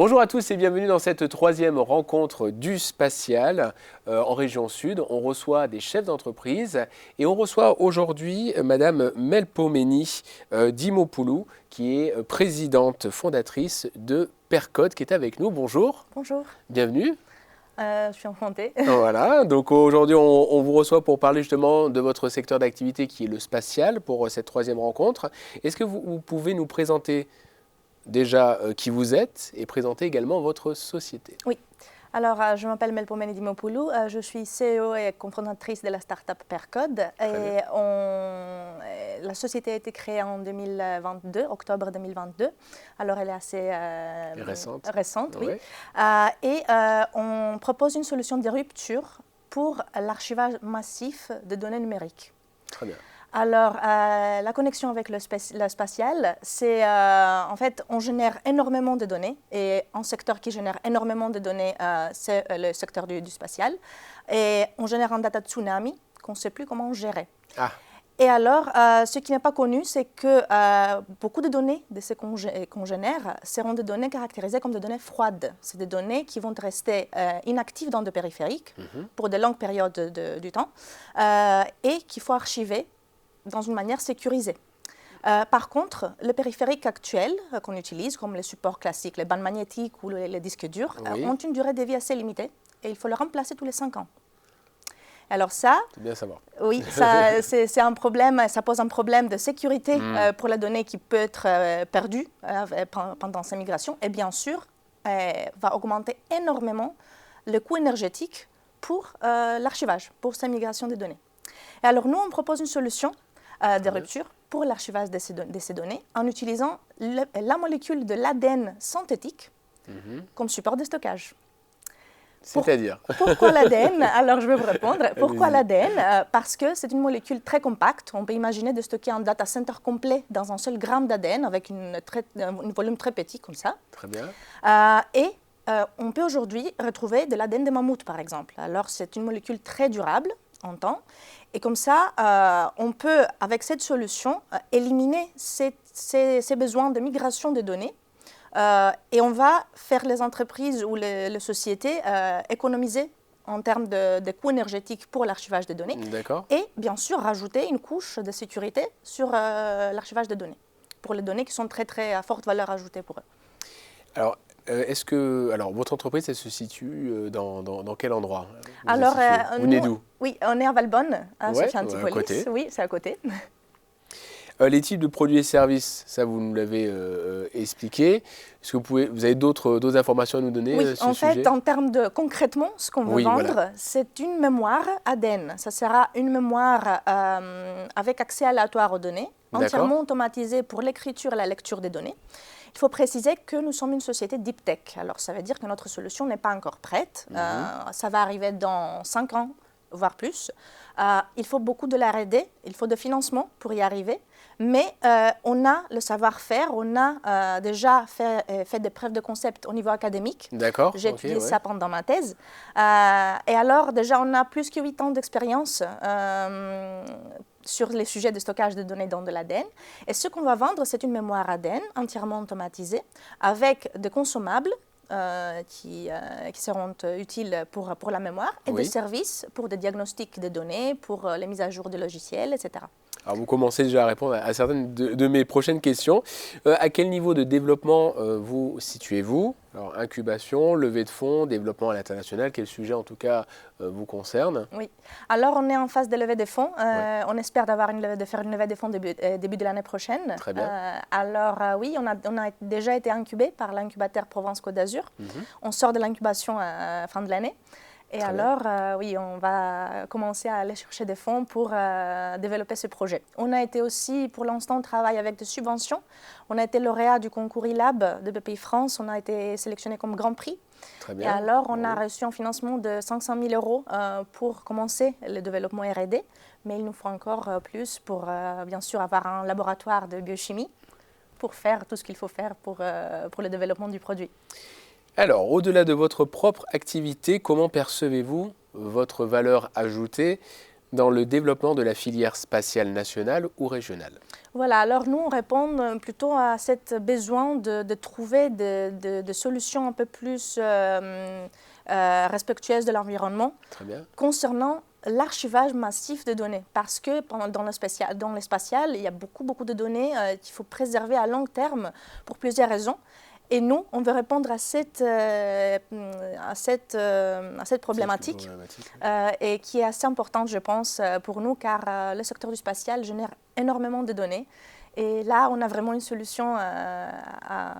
Bonjour à tous et bienvenue dans cette troisième rencontre du spatial en région sud. On reçoit des chefs d'entreprise et on reçoit aujourd'hui Madame Melpomeni Dimopoulou qui est présidente fondatrice de Percode qui est avec nous. Bonjour. Bonjour. Bienvenue. Je suis enchantée. Voilà, donc aujourd'hui on vous reçoit pour parler justement de votre secteur d'activité qui est le spatial pour cette troisième rencontre. Est-ce que vous pouvez nous présenter déjà qui vous êtes et présenter également votre société? Oui. Alors, je m'appelle Melpomeni Dimopoulou, je suis CEO et cofondatrice de la start-up Percode. Et la société a été créée en 2022, octobre 2022. Alors, elle est assez récente, oui. Et on propose une solution de rupture pour l'archivage massif de données numériques. Très bien. Alors, la connexion avec le spatial, c'est en fait, on génère énormément de données et un secteur qui génère énormément de données, c'est le secteur du spatial. Et on génère un data tsunami qu'on ne sait plus comment gérer. Ah. Et alors, ce qui n'est pas connu, c'est que beaucoup de données de ce qu'on génère seront des données caractérisées comme des données froides. C'est des données qui vont rester inactives dans le périphérique pour de longues périodes du temps et qu'il faut archiver dans une manière sécurisée. Par contre, le périphérique actuel qu'on utilise, comme les supports classiques, les bandes magnétiques ou les disques durs, ont une durée de vie assez limitée et il faut les remplacer tous les 5 ans. Alors ça, c'est bien savoir. Oui, c'est un problème, ça pose un problème de sécurité pour la donnée qui peut être perdue pendant sa migration et bien sûr, va augmenter énormément le coût énergétique pour l'archivage, pour sa migration des données. Et alors nous, on propose une solution de rupture pour l'archivage de ces données en utilisant la molécule de l'ADN synthétique comme support de stockage. C'est-à-dire Pourquoi l'ADN? Alors je vais vous répondre. Pourquoi l'ADN? Parce que c'est une molécule très compacte. On peut imaginer de stocker un data center complet dans un seul gramme d'ADN avec un volume très petit comme ça. Très bien. On peut aujourd'hui retrouver de l'ADN de mammouth par exemple. Alors c'est une molécule très durable en temps. Et comme ça, on peut, avec cette solution, éliminer ces besoins de migration des données. Et on va faire les entreprises ou les sociétés économiser en termes de coûts énergétiques pour l'archivage des données. D'accord. Et bien sûr, rajouter une couche de sécurité sur l'archivage des données, pour les données qui sont très à forte valeur ajoutée pour eux. Alors, votre entreprise, elle se situe dans quel endroit? Alors, vous venez d'où? Oui, on est à Valbonne, à Sophia Antipolis. À côté. Oui, c'est à côté. Les types de produits et services, ça vous nous l'avez expliqué. Est-ce que vous avez d'autres informations à nous donner Oui, sur en ce sujet? fait, en termes de concrètement, ce qu'on veut vendre, c'est une mémoire ADN. Ça sera une mémoire avec accès aléatoire aux données, entièrement automatisée pour l'écriture et la lecture des données. Il faut préciser que nous sommes une société deep tech. Alors, ça veut dire que notre solution n'est pas encore prête. Ça va arriver dans 5 ans, voire plus. Il faut beaucoup de l'R&D, il faut de financement pour y arriver. Mais on a le savoir-faire, on a déjà fait des preuves de concept au niveau académique. D'accord. J'ai étudié ça pendant ma thèse. Et alors, déjà, on a plus que 8 ans d'expérience sur les sujets de stockage de données dans de l'ADN. Et ce qu'on va vendre, c'est une mémoire ADN entièrement automatisée avec des consommables qui seront utiles pour la mémoire et des services pour des diagnostics de données, pour les mises à jour de logiciels, etc. Alors vous commencez déjà à répondre à certaines de mes prochaines questions. À quel niveau de développement vous situez-vous? Alors incubation, levée de fonds, développement à l'international, quel sujet en tout cas vous concerne? Oui. Alors on est en phase de levée de fonds. On espère de faire une levée de fonds début de l'année prochaine. Très bien. Oui, on a déjà été incubé par l'incubateur Provence-Côte d'Azur. On sort de l'incubation à fin de l'année. Et alors, oui, on va commencer à aller chercher des fonds pour développer ce projet. On a été aussi, pour l'instant, on travaille avec des subventions. On a été lauréat du concours e-Lab de BPI France. On a été sélectionné comme Grand Prix. Très bien. Et alors, on a reçu un financement de 500 000 € pour commencer le développement R&D. Mais il nous faut encore plus pour, bien sûr, avoir un laboratoire de biochimie pour faire tout ce qu'il faut faire pour le développement du produit. Alors, au-delà de votre propre activité, comment percevez-vous votre valeur ajoutée dans le développement de la filière spatiale nationale ou régionale? Voilà, alors nous, on répond plutôt à ce besoin de trouver des solutions un peu plus respectueuses de l'environnement concernant l'archivage massif de données. Parce que dans le spatial, il y a beaucoup de données qu'il faut préserver à long terme pour plusieurs raisons. Et nous, on veut répondre à cette problématique et qui est assez importante, je pense, pour nous, car le secteur du spatial génère énormément de données. Et là, on a vraiment une solution à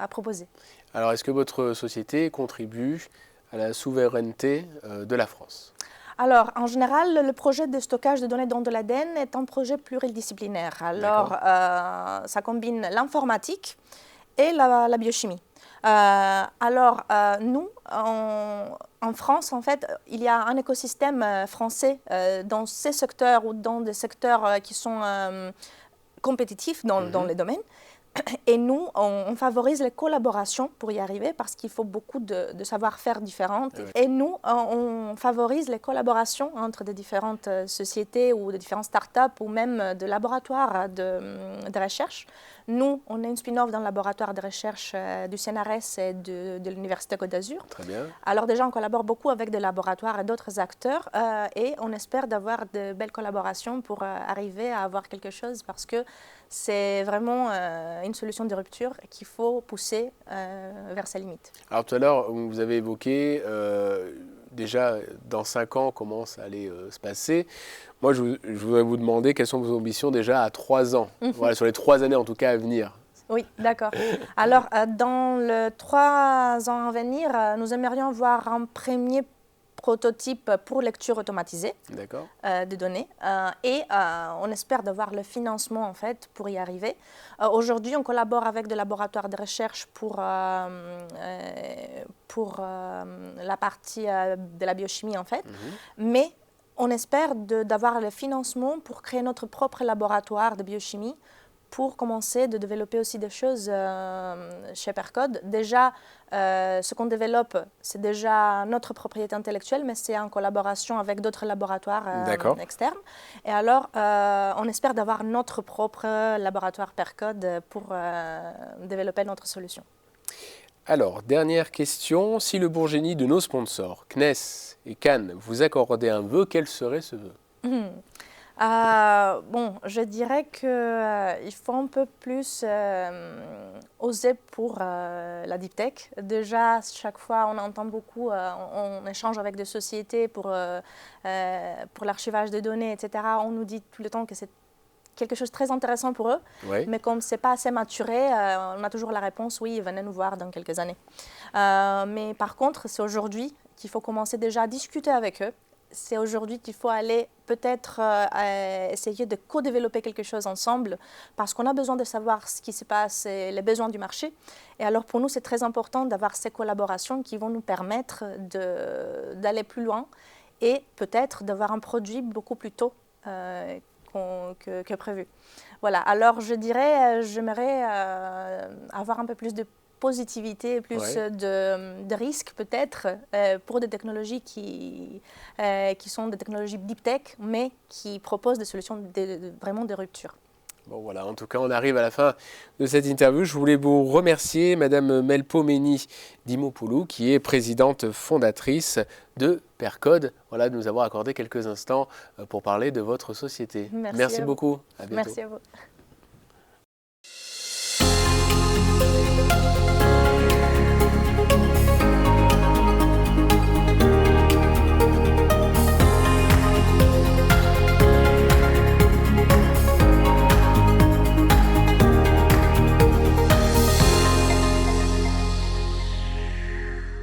proposer. Alors, est-ce que votre société contribue à la souveraineté de la France? Alors, en général, le projet de stockage de données dans de l'ADN est un projet pluridisciplinaire. Alors, ça combine l'informatique et la biochimie. Nous, en France, en fait, il y a un écosystème français dans ces secteurs ou dans des secteurs qui sont compétitifs dans les domaines. Et nous, on favorise les collaborations pour y arriver parce qu'il faut beaucoup de savoir-faire différents. Et nous, on favorise les collaborations entre des différentes sociétés ou de différentes startups ou même de laboratoires de recherche. Nous, on est une spin-off d'un laboratoire de recherche du CNRS et de l'Université Côte d'Azur. Très bien. Alors déjà, on collabore beaucoup avec des laboratoires et d'autres acteurs et on espère d'avoir de belles collaborations pour arriver à avoir quelque chose parce que c'est vraiment une solution de rupture qu'il faut pousser vers ses limites. Alors tout à l'heure, vous avez évoqué déjà dans 5 ans comment ça allait se passer. Moi, je voudrais vous demander quelles sont vos ambitions déjà à 3 ans, voilà, sur les 3 années en tout cas à venir. Oui, d'accord. Alors, dans les 3 ans à venir, nous aimerions voir un premier prototype pour lecture automatisée des données et on espère d'avoir le financement en fait pour y arriver. Aujourd'hui, on collabore avec des laboratoires de recherche pour la partie de la biochimie en fait, mais on espère d'avoir le financement pour créer notre propre laboratoire de biochimie pour commencer de développer aussi des choses chez Percode. Déjà, ce qu'on développe, c'est déjà notre propriété intellectuelle, mais c'est en collaboration avec d'autres laboratoires externes. Et alors, on espère d'avoir notre propre laboratoire Percode pour développer notre solution. Alors, dernière question. Si le Bourgenie de nos sponsors, CNES et Cannes, vous accordaient un vœu, quel serait ce vœu? Bon, je dirais qu'il faut un peu plus oser pour la deep tech. Déjà, chaque fois, on entend beaucoup, on échange avec des sociétés pour l'archivage de données, etc. On nous dit tout le temps que c'est quelque chose de très intéressant pour eux, mais comme ce n'est pas assez maturé, on a toujours la réponse « oui, venez nous voir dans quelques années ». Mais par contre, c'est aujourd'hui qu'il faut commencer déjà à discuter avec eux. C'est aujourd'hui qu'il faut aller peut-être essayer de co-développer quelque chose ensemble parce qu'on a besoin de savoir ce qui se passe et les besoins du marché. Et alors pour nous, c'est très important d'avoir ces collaborations qui vont nous permettre d'aller plus loin et peut-être d'avoir un produit beaucoup plus tôt que prévu. Voilà, alors je dirais, j'aimerais avoir un peu plus de positivité, plus de risques peut-être pour des technologies qui sont des technologies deep tech, mais qui proposent des solutions vraiment de rupture. Bon voilà, en tout cas on arrive à la fin de cette interview. Je voulais vous remercier Madame Melpomeni Dimopoulou qui est présidente fondatrice de Percode, voilà, de nous avoir accordé quelques instants pour parler de votre société. Merci beaucoup, à bientôt. Merci à vous.